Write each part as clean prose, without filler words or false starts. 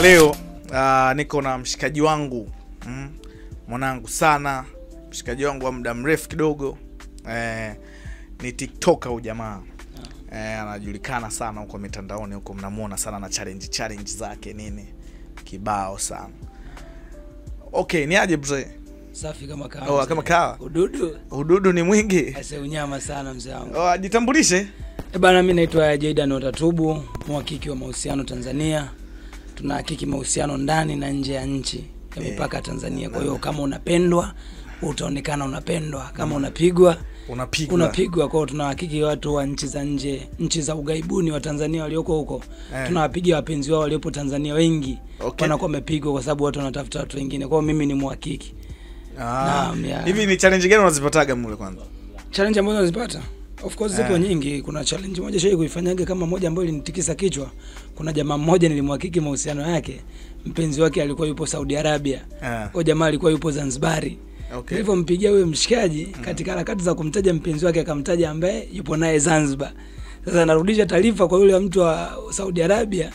leo niko na mshikaji wangu mwanangu sana, mshikaji wangu wa muda mrefu kidogo. Ni TikToker huyu jamaa. Anajulikana sana huko mitandaoni, huko mnamuona sana na challenge zake nini kibao sana. Okay, ni aje bro? Safi kama kawa. Kama kawa. Ududu ni mwingi. Ase unyama sana mzee wangu. Jitambulishe. Bana, mimi naitwa Jaydan Otatubu, mhakiki wa mahusiano Tanzania. Tunahakiki mahusiano ndani na nje ya nchi ya mipaka Tanzania. Kwa hiyo kama unapendwa, utaonekana unapendwa. Kama unapigwa, unapigwa. Kwa hiyo tunahakiki watu wa nchi za nje, nchi za ugaibuni wa Tanzania walioko huko. Tunawapigia wapenzi wao waliopo Tanzania wengi. Wanakuwa wamepigwa kwa sababu watu wanatafuta watu wengine. Kwa hiyo mimi ni mhakiki. Hivi ni challenge gani unazipataga mule kwanza? Challenge ambazo unazipata? Of course zipo nyingi. Kuna challenge moja shai kuifanyaga kama moja ambayo ilinitikisa kichwa. Kuna jamaa mmoja nilimhakiki mahusiano yake. Mpenzi wake alikuwa yupo Saudi Arabia. Huyo jamaa alikuwa yupo Zanzibari. Nilipompigia huyo mshikaji katika harakati za kumtaja mpenzi wake akamtaja ambaye yupo naye Zanzibar. Sasa narudisha taarifa kwa yule mtu wa Saudi Arabia.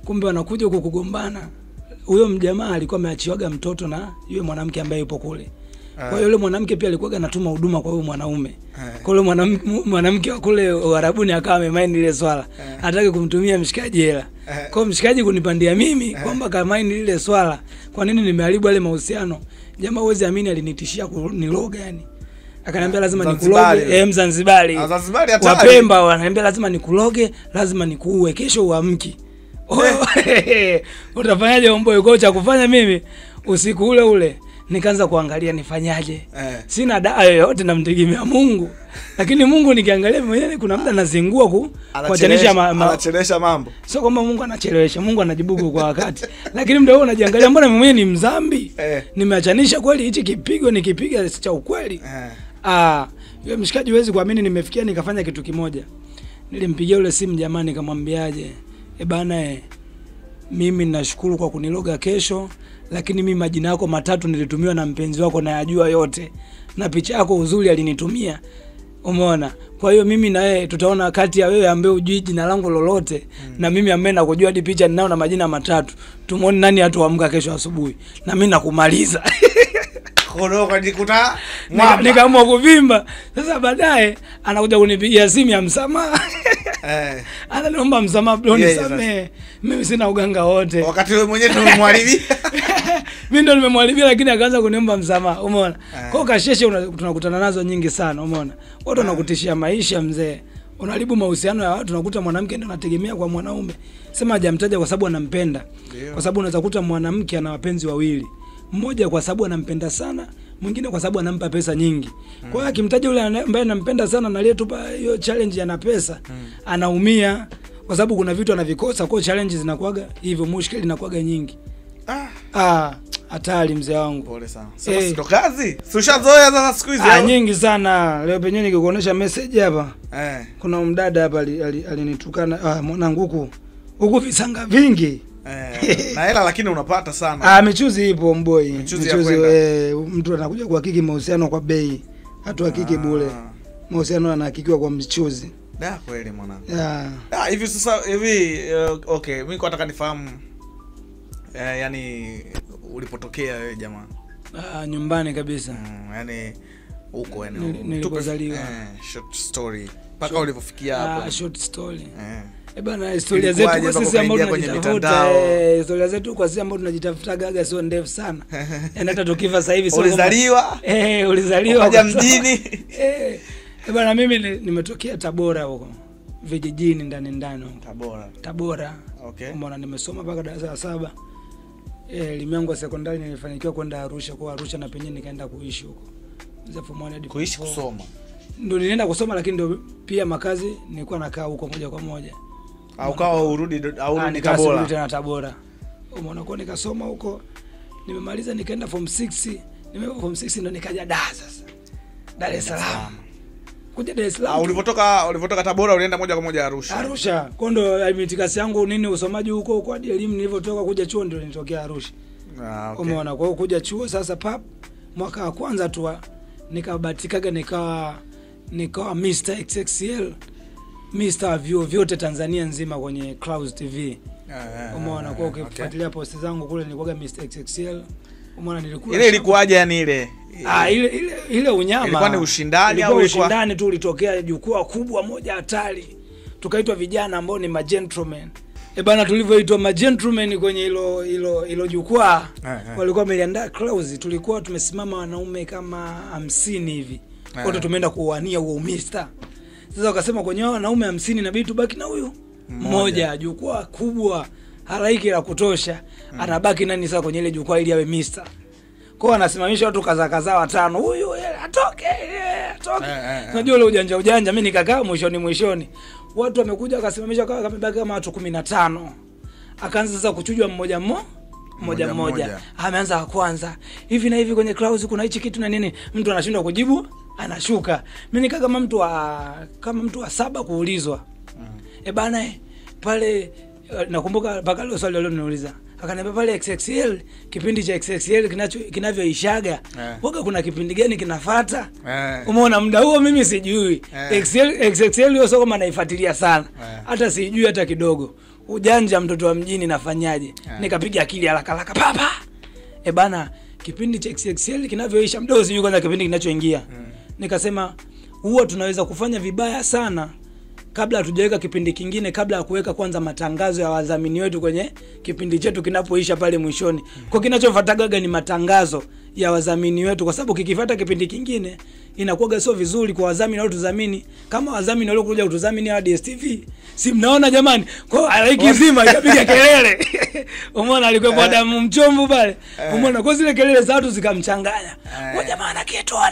Kumbe wanakuja huko kugombana. Huyo mjamaa alikuwa ameachiwaga mtoto na yule mwanamke ambaye yupo kule. Kwa hiyo yule mwanamke pia alikuwa anatuma huduma kwa huyo mwanaume. Kwa hiyo mwanamke wa kule Arabuni akawa amemind ile swala. Hataki kumtumia mshikaji hela. Kwa hiyo mshikaji kunipandia mimi kwamba kama ile swala, kwa nini nimeharibu ile mahusiano? Jamaa uweze amini alinitishia kuniloga yani. Akaniambia lazima nikuloge. Mzanzibari. Zanzibari hata Wapemba wananiambia lazima nikuloge, lazima nikuue, kesho uamki. Utafanyaje omboyo? Kwa cha kufanya mimi usiku ule nikaanza kuangalia nifanyaje. Sina dawa yoyote, namtegemea Mungu. Lakini Mungu nikiangalia mwenyewe kuna muda nazingua kuachanisha anachelewesha mambo. Sio kwamba Mungu anachelewesha, Mungu anajibu kwa wakati. Lakini muda huo unajiangalia, mbona mimi mwenyewe ni mzambi? Nimeachanisha kweli hichi kipigo nikipiga cha ukweli. Yule mshikaji huwezi kuamini nimefikia nikafanya kitu kimoja. Nilimpigia yule simu jamani nikamwambiaje, bana mimi ninashukuru kwa kuniloga kesho, lakini mimi majina yako matatu nilitumiwa na mpenzi wako na yajua yote. Na picha yako uzuri alinitumia. Umeona? Kwa hiyo mimi na yeye tutaona kati ya wewe ambaye hujui jina langu lolote na mimi ambaye nakujua hadi picha ninao na majina matatu. Tumuone nani atuamka kesho asubuhi. Na mimi nakumaliza. Koroka nikuta nikaamua kuvimba. Sasa baadaye anakuja kunipigia simu ya msamaha. Ananiomba msamaha, bro nisamee. Mimi sina uganga wote. Wakati wewe mwenyewe ndio umemharibia. Mimi ndio nimemharibia, lakini akaanza kuniomba msamaha. Umeona? Kwa kasheshe tunakutana nazo nyingi sana, umeona? Watu wanakutishia maisha mzee. Unaharibu mahusiano ya watu, unakuta mwanamke ndio anategemea kwa mwanaume. Sema hajamtaja kwa sababu anampenda. Kwa sababu unaweza kukuta mwanamke ana wapenzi wawili. Mmoja kwa sababu anampenda sana, mwingine kwa sababu anampa pesa nyingi. Kwa hiyo akimtaja yule ambaye anampenda sana na aliyetupa hiyo challenge ana pesa, anaumia kwa sababu kuna vitu anavikosa. Kwa challenge zinakuaga hivyo, mushkeli inakuaga nyingi. Hatari mzee wangu. Pole sana. Sasa sio kazi. Ushazoea sasa siku hizi. Nyingi sana. Leo penyewe nikikuonesha message hapa. Kuna mdada hapa alinitukana, mwanangu huku visanga vingi. Na hela lakini unapata sana. Michuzi ipo mboi. Michuzi mtu anakuja kuhakiki mahusiano kwa bei. Hatuhakiki bure. Mahusiano yanahakikiwa kwa michuzi. Kweli mwanangu. Hivi sasa hivi okay, mimi nataka nifahamu yani ulipotokea wewe jamaa. Nyumbani kabisa. Yani huko nilipozaliwa. Short story. Paka ulipofikia hapo. Short story. Bana, historia zetu kwa sisi ambao tunajitafuta, historia zetu kwa sisi ambao tunajitafuta gaga sio ndefu sana. Yaani hata tukifa sasa hivi sio ulizaliwa? Ulizaliwa kwa mjini. Bana, mimi nimetokea Tabora huko. Vijijini ndani. Tabora. Okay. Mbona nimesoma mpaka darasa la 7. Elimu yangu ya sekondari nilifanikiwa kwenda Arusha, kwa Arusha na penyewe nikaenda kuishi huko. Kuishi kusoma. Ndio nilienda kusoma, lakini ndio pia makazi nilikuwa nakaa huko moja kwa moja. Au kawa urudi Tabora. Tena Tabora. Umeona, kwa nikasoma huko. Nimemaliza nikaenda form 6. Nimetoka form 6 ndo nikaja Dar sasa. Dar es Salaam. Kuja Dar es Salaam. Ulipotoka Tabora ulienda moja kwa moja Arusha. Kwa ndo mitikasi yangu nini usomaji huko kwa elimu nilivyotoka kuja chuo ndio nilitokea Arusha. Okay. Umeona, kwa hiyo kuja chuo sasa mwaka wa kwanza tu nikabatikaga nikawa Mr. XXL, Mr. View vyote Tanzania nzima kwenye Clouds TV. Umeona kwa ukifuatilia posti zangu kule nilikuwa Mr XXL. Umeona nilikuwa ile ilikuwaje yani ile? Ile unyama. Ilikuwa ni ushindani au ilikuwa ushindani tu, ulitokea jukwaa kubwa moja hatari. Tukaitwa vijana ambao ni magentlemen. Bana tulivyoitwa magentlemen kwenye hilo jukwaa walikuwa wameliandaa close, tulikuwa tumesimama wanaume kama 50 hivi. Wote tumeenda kuwania huo Mr. Sasa wakasema kwenye wanaume 50 inabidi tubaki na huyu mmoja. Jukwaa kubwa, halaiki la kutosha. Anabaki nani sasa kwenye ile jukwaa ili awe Mr. Kwa anasimamisha watu kaza watano. Huyu atoke. Unajua ule ujanja mimi nikakaa mwishoni. Watu wamekuja akasimamisha kamebaki kama watu 15. Akaanza sasa kuchujwa mmoja. Ameanza kwanza. Hivi na hivi kwenye clause kuna hichi kitu na nini? Mtu anashindwa kujibu, anashuka. Mimi nikaa kama mtu wa 7 kuulizwa. Bana pale nakumbuka mpaka leo swali leo niuliza. Akaniambia pale XXL, kipindi cha XXL kinavyoishaga. Woga kuna kipindi gani kinafuata? Umeona muda huo mimi sijui. XXL hiyo sio kama naifuatilia sana. Hata sijui hata kidogo. Ujanja mtoto wa mjini nafanyaje? Nikapiga akili haraka papa. Bana kipindi cha XXL kinavyoisha mdogo sijui kwanza kipindi kinachoingia. Nikasema huwa tunaweza kufanya vibaya sana kabla hatujaweka kipindi kingine, kabla ya kuweka kwanza matangazo ya wadhamini wetu kwenye kipindi chetu kinapoisha pale mwishoni. Kwa kinachofuataga ni matangazo ya wadhamini wetu, kwa sababu kikifuata kipindi kingine inakuwa sio vizuri kwa wadhamini wao tudhamini. Kama wadhamini wale kuja kutudhamini hadi DStv, si mnaona jamani? Kwa halaiki nzima ikapiga kelele. Umeona alikuwa Adamu Mchomvu pale. Umeona kwa zile kelele za watu zikamchanganya. Kwa jamaa anaketoa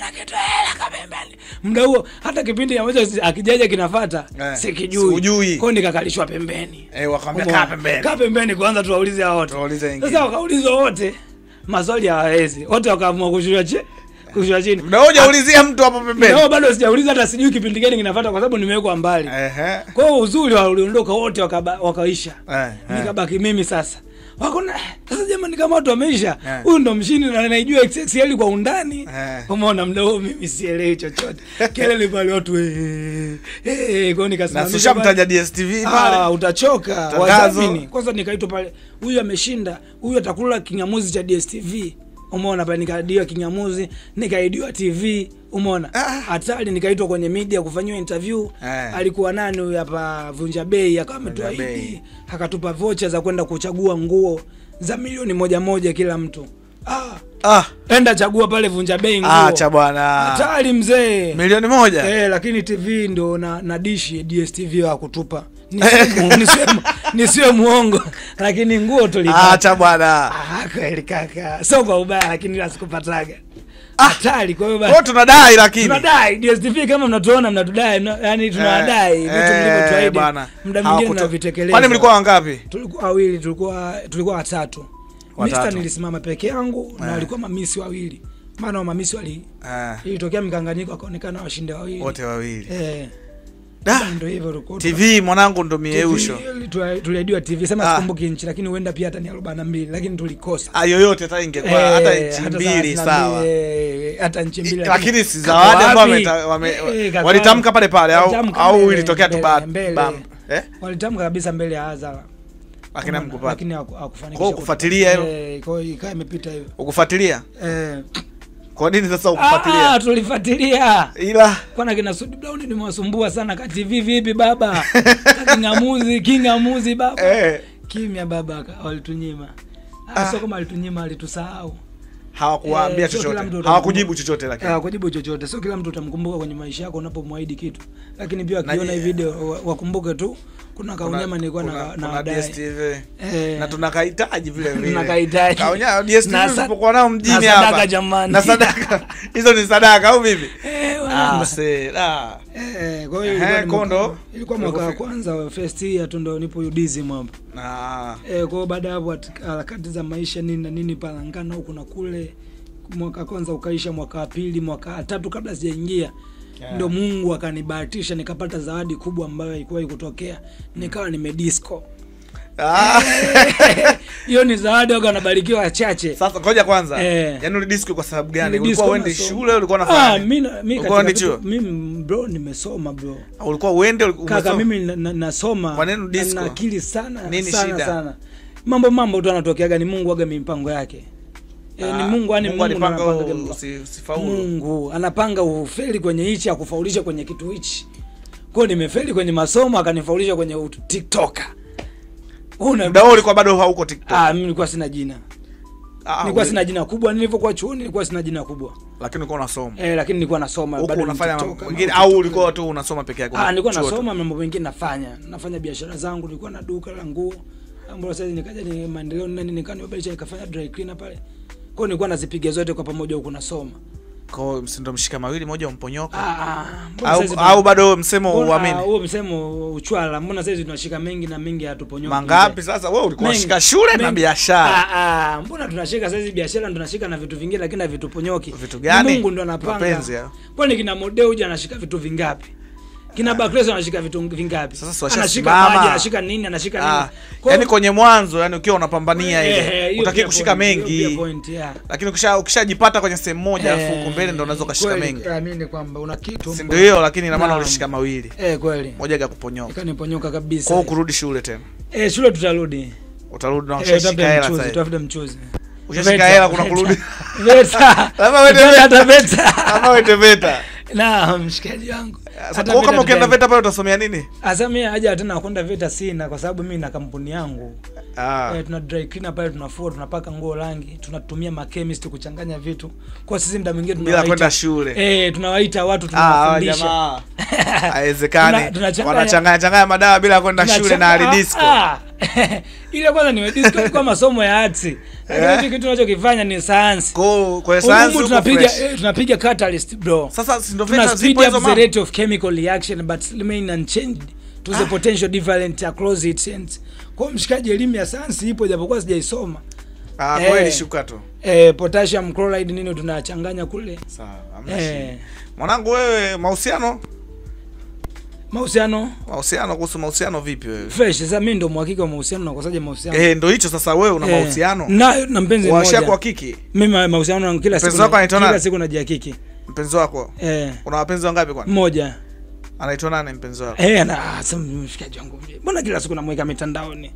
kabembani. Muda huo hata kipindi ambacho akijaja kinafuata sikijui. Kwa nikakalishwa pembeni. Wakamwambia kaa pembeni kwanza tuwaulize hao wote. Sasa wakaulizwa wote. Maswali hawawezi. Wote wakaamua kushusha chini. Mnaoja ulizia mtu hapo pembeni. Ndio bado sijauliza hata sijui kipindi gani kinafuata kwa sababu nimewekwa mbali. Kwa hiyo uzuri waliondoka wote wakaisha. Nikabaki mimi sasa. Wakona sasa jamani kama watu wameisha. Huyu ndo mshindi na anaijua XXL kwa undani. Umeona mdao mimi sielewi chochote. Kelele pale watu kwa nikasema na sishamtaja DStv pale. Utachoka. Wadhamini. Kwanza nikaitwa pale. Huyu ameshinda. Huyu atakula kingamuzi cha DStv. Umeona pale nikaidiwa kingamuzi, nikaidiwa TV, umeona? Hatari nikaitwa kwenye media kufanywa interview. Alikuwa nani huyu hapa Vunja Bei akawa ametoa ID, akatupa voucher za kwenda kuchagua nguo za milioni 1 kila mtu. Enda chagua pale Vunja Bei nguo. Acha bwana. Hatari mzee. Milioni 1. Lakini TV ndo na dish DStv hakutupa. Nisiwe muongo, lakini nguo tulipata. Acha bwana. Kweli kaka. Sio kwa ubaya lakini nasikupataga. Hatari kwa hiyo basi. Tunadai lakini. Tunadai DStv kama mnatuona mnatudai, yani tunadai vitu mlivyotuahidi. Muda mwingine tunavitekeleza. Kwani mlikuwa wangapi? Tulikuwa wawili, tulikuwa watatu. Mr nilisimama peke yangu na alikuwa mamisi wawili. Maana mamisi ilitokea mkanganyiko akaonekana washinde wawili. Wote wawili. Ndio hivyo ruko. TV mwanangu ndo mieusho. Tuliahidiwa TV sema sikumbuki nchi lakini huenda pia hata ni 42 lakini tulikosa. Yoyote hata ingekuwa hata nchi 2 sawa. Hata nchi 2 lakini si zawadi ambao walitamka pale au ilitokea tu baada. Walitamka kabisa mbele ya hadhara. Lakini hamkupata. Lakini hakufanikisha. Kwa kufuatilia hilo. Kwa hiyo ikae imepita hivyo. Ukufuatilia? Kwa nini sasa ukufuatilia? Tulifuatilia. Ila kwana kina Sudi Brown nimewasumbua sana ka TV vipi baba? Kingamuzi baba. Kimya baba walitunyima. Sio kama walitunyima, alitusahau. Hawakuambia chochote. Hawakujibu chochote lakini. Hawakujibu chochote. Sio kila mtu utamkumbuka kwenye maisha yako unapomwaahidi kitu. Lakini pia akiona hii video wakumbuke tu kuna kaunyama nilikuwa na DStv. Na tunakahitaji vile vile. Tunakahitaji. Kaunyama DStv usipokuwa nao mjini hapa. Na sadaka jamani. Na sadaka. Hizo ni sadaka au vipi? Kwa hiyo kondo ilikuwa mwaka wa kwanza wa first year tu ndo nipo UDSM hapo. Kwa hiyo baada hapo harakati za maisha nini na nini palangana huku na kule. Mwaka kwanza ukaisha, mwaka wa pili, mwaka wa tatu kabla sijaingia ndio Mungu akanibahatisha nikapata zawadi kubwa ambayo ilikuwa ikutokea. Nikawa nimedisco. Hiyo ni zawadi waga wanabarikiwa wachache. Sasa ngoja kwanza. Yaani ulidisco kwa sababu gani? Ulikuwa uende shule, ulikuwa unafanya? Mimi bro nimesoma bro. Ulikuwa uende umesoma? Kaka mimi nasoma. Kwa nini disco? Na akili sana. Nini sana, shida? Sana. Mambo tu anatokeaga ni Mungu waga mipango yake. Ni Mungu anapanga usifaulu. Mungu anapanga ufeli kwenye hichi akufaulisha kwenye kitu hichi. Kwa nimefeli kwenye masomo akanifaulisha kwenye TikToker. Muda wao ulikuwa bado hauko TikTok. Mimi nilikuwa sina jina. Nilikuwa sina jina kubwa nilipokuwa chuoni, nilikuwa sina jina kubwa. Lakini ulikuwa unasoma. Lakini nilikuwa nasoma bado unafanya mambo mengine au ulikuwa tu unasoma peke yako? Nilikuwa nasoma mambo mengine nafanya biashara zangu, nilikuwa na duka la nguo. Ambapo sasa nikaja ni maendeleo nani nikanibadilisha nikafanya dry cleaner pale. Kwa hiyo nilikuwa nazipiga zote kwa pamoja huko nasoma. Kwa msindo mshika mawili moja umponyoka. Au bado msemo uamini? Huo msemo uchwala. Mbona sasa tunashika mengi na mengi hatuponyoki? Mangapi sasa wewe ulikuwa unashika shule na biashara? Mbona tunashika sasa biashara tunashika na vitu vingine lakini havituponyoki. Vitu gani? Mungu ndo anapanga. Kwani kina modeo huja anashika vitu vingapi? Kina Bakreso anashika vitu vingapi? Sasa anashika maji, anashika nini, anashika nini? Yaani kwenye mwanzo, yani ukiwa unapambania ile, utaki kushika mengi. Lakini ukishajipata kwenye sehemu moja afu huko mbele ndio unaweza kushika mengi. Naamini kwamba una kitu. Si ndio hiyo, lakini ina maana ulishika mawili. Kweli. Moja ikakuponyoka. Ikaniponyoka kabisa. Kwa kurudi shule tena. Shule tutarudi. Utarudi na ushashika hela sasa. Tutafuta mchuzi. Ushashika hela kuna kurudi. Veta. Kama wewe Veta. Kama wewe Veta. Na mshikaji wangu. Sasa kama ukienda Veta pale utasomea nini? Sasa mimi haja tena kwenda Veta sina kwa sababu mimi na kampuni yangu. Tuna dry cleaner pale tunafua, tunapaka nguo rangi, tunatumia ma chemist kuchanganya vitu. Kwa sisi muda mwingine tunawaita bila kwenda shule. Tunawaita watu tunawafundisha. Jamaa. Haiwezekani. Wanachanganya madawa bila kwenda shule na alidisco. Ile kwanza ni disco kwa masomo ya arts. Lakini kitu tunachokifanya ni science. Kwa science tunapiga catalyst bro. Sasa ndio Veta zipo hizo mambo. The rate of chemical reaction but remain unchanged to the potential different across its ends. Kwa mshikaji elimu ya science ipo japokuwa sijaisoma. Kweli shuka tu. Potassium chloride nini tunachanganya kule. Sawa. Mwanangu wewe mahusiano kuhusu mahusiano vipi wewe? Fresh. Sasa mimi ndo mhakika wa mahusiano na kosaje mahusiano. Ndio hicho sasa wewe una mahusiano. Na mpenzi mmoja. Washia kwa kiki. Mimi mahusiano yangu kila siku. Kila siku najihakiki. Mpenzi wako? Una wapenzi wangapi kwani? Mmoja. Anaitwa nani mpenzi wako? Sasa mshikaji wangu. Mbona kila siku namweka mitandaoni?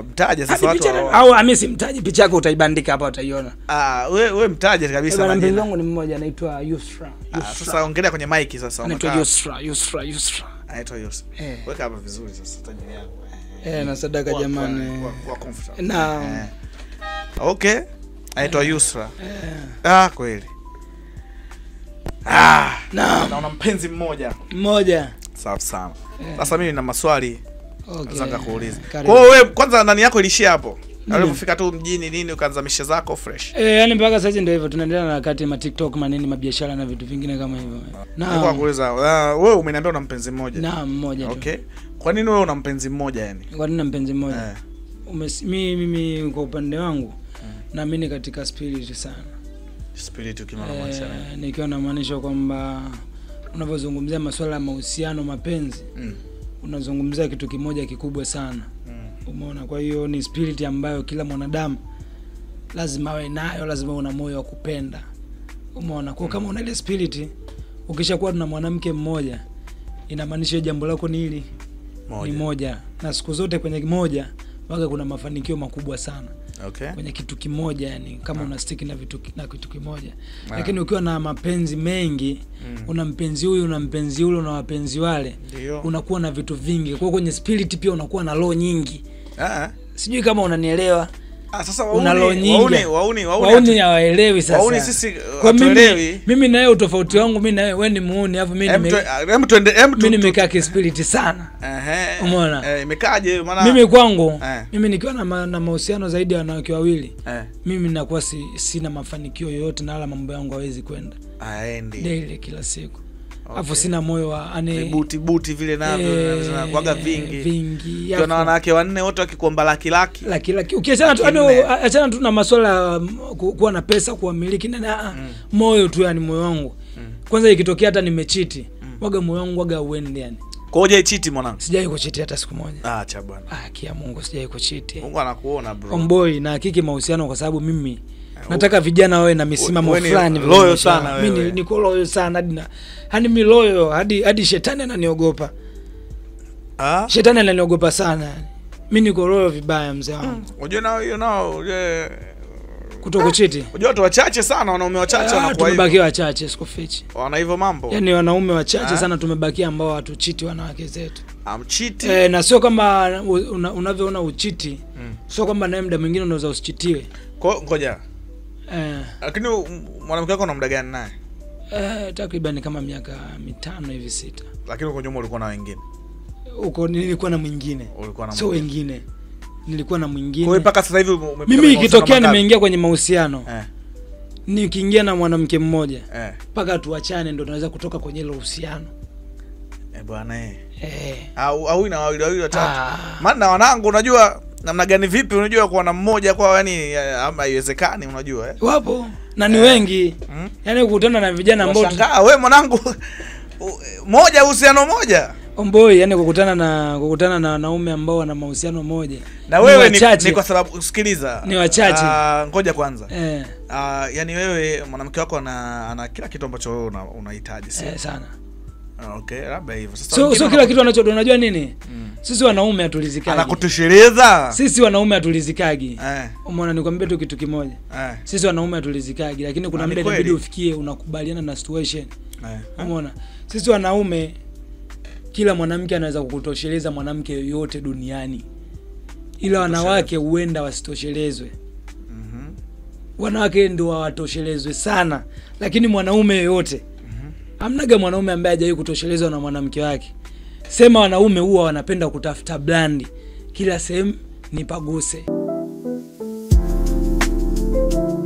Mtaje sasa watu au mimi simtaji, picha yako utaibandika hapa utaiona. Wewe mtaje kabisa majina. Mpenzi wangu ni mmoja anaitwa Yusra. Sasa ongelea kwenye mic sasa. Anaitwa Yusra. Anaitwa Yusra. Weka hapa vizuri sasa tajiri yako. Na sadaka jamani. Kwa comfortable. Na okay. Anaitwa Yusra. Kweli. Naona mpenzi mmoja. Safi sana. Sasa mimi nina maswali. Nataka kuuliza. Kwa hiyo wewe kwanza nani yako ilishia hapo? Alipofika tu mjini nini ukaanza mishe zako fresh? Yani mpaka sasa ndio hivyo tunaendelea na kati ma TikTok manini mabiashara na vitu vingine kama hivyo. Nilikuwa kuuliza wewe umeniambia una mpenzi mmoja? Naam, mmoja tu. Okay. Kwa nini wewe una mpenzi mmoja yani? Kwa nini na mpenzi mmoja? Mimi kwa upande wangu naamini katika spirit sana. Spirit ukimaanisha nikiwa namaanisha kwamba unapozungumzia masuala ya mahusiano mapenzi unazungumzia kitu kimoja kikubwa sana. Umeona, kwa hiyo ni spirit ambayo kila mwanadamu lazima awe nayo, lazima una moyo wa kupenda. Umeona, kwa kama una ile spirit ukishakuwa na mwanamke mmoja inamaanisha jambo lako ni hili ni moja, na siku zote kwenye moja waga kuna mafanikio makubwa sana. Okay. Kwenye kitu kimoja yani kama una stick na kitu kimoja. Lakini ukiwa na mapenzi mengi, una mpenzi huyu, una mpenzi yule, una wapenzi wale, unakuwa na vitu vingi. Kwa kwenye spirit pia unakuwa na roho nyingi. Sijui kama unanielewa. Sasa wauni hawaelewi sasa. Wauni sisi hatuelewi. Mimi na wewe utofauti wangu, mimi na wewe ni muuni, alafu mimi nimekaa kispirit sana. Umeona? Imekaje maana mimi kwangu mimi nikiwa na mahusiano zaidi ya wanawake wawili, mimi ninakuwa sina mafanikio yoyote na wala mambo yangu hawezi kwenda. Daily kila siku. Afu sina moyo wa buti vile navyo zinakuaga vingi. Kuna wanawake wanne wote wakikuomba laki. Ukiachana tu achana tu na masuala kuwa na pesa, kuamiliki na moyo tu, yani moyo wangu. Kwanza ikitokea hata nimechiti, waga moyo wangu waga uende yani. Kwa hiyo cheat mwanangu? Sijai kuchiti hata siku moja. Acha bwana. Kia Mungu sijai kuchiti. Mungu anakuona bro. Homeboy na hakiki mahusiano kwa sababu mimi nataka vijana wawe na misimamo fulani. Loyal sana wewe. Mimi niko loyal sana hadi mimi loyal hadi shetani ananiogopa. Shetani ananiogopa sana yani. Mimi niko loyal vibaya mzee wangu. Unajua nao kutokuchiti. Unajua watu wachache sana, wanaume wachache wanakuwa hivyo. Tumebaki wachache sikufichi. Wana hivyo mambo. Yaani wanaume wachache sana tumebaki ambao hatuchiti wanawake zetu. Amchiti. Na sio kama unavyoona uchiti. Sio kwamba naye muda mwingine unaweza usichitiwe. Ngoja. Lakini mwanamke wako una muda gani naye? Takriban kama miaka 5 hivi 6. Lakini uko nyuma ulikuwa na wengine? Uko nilikuwa na mwingine. Sio wengine. Nilikuwa na mwingine. Kwa hiyo mpaka sasa hivi umepita. Mimi ikitokea nimeingia kwenye mahusiano. Nikiingia na mwanamke mmoja. Mpaka tuachane ndio tunaweza kutoka kwenye ile uhusiano. Bwana au ina wawili watatu. Maana wanangu unajua namna gani vipi unajua kwa na mmoja kwa yani haiwezekani unajua Wapo na ni wengi. Yaani kukutana na vijana ambao wewe mwanangu moja uhusiano moja. Homeboy yani kukutana na wanaume ambao wana mahusiano moja. Na wewe ni kwa sababu usikiliza. Ni wachache. Ngoja kwanza. Yani wewe mwanamke wako ana kila kitu ambacho wewe unahitaji sio? Sana. Okay, labda hivyo. Sasa sio kila kitu anacho unajua nini? Sisi wanaume hatulizikagi. Anakutosheleza. Sisi wanaume hatulizikagi. Umeona nikwambie tu kitu kimoja. Sisi wanaume hatulizikagi, lakini kuna muda inabidi ufikie unakubaliana na situation. Umeona? Sisi wanaume kila mwanamke anaweza kukutosheleza mwanamke yoyote duniani. Ila wanawake huenda wasitoshelezwe. Wanawake ndio hawatoshelezwe sana, lakini mwanaume yoyote hamnaga mwanaume ambaye hajawahi kutoshelezwa na mwanamke wake. Sema wanaume huwa wanapenda kutafuta brandi. Kila sehemu ni paguse.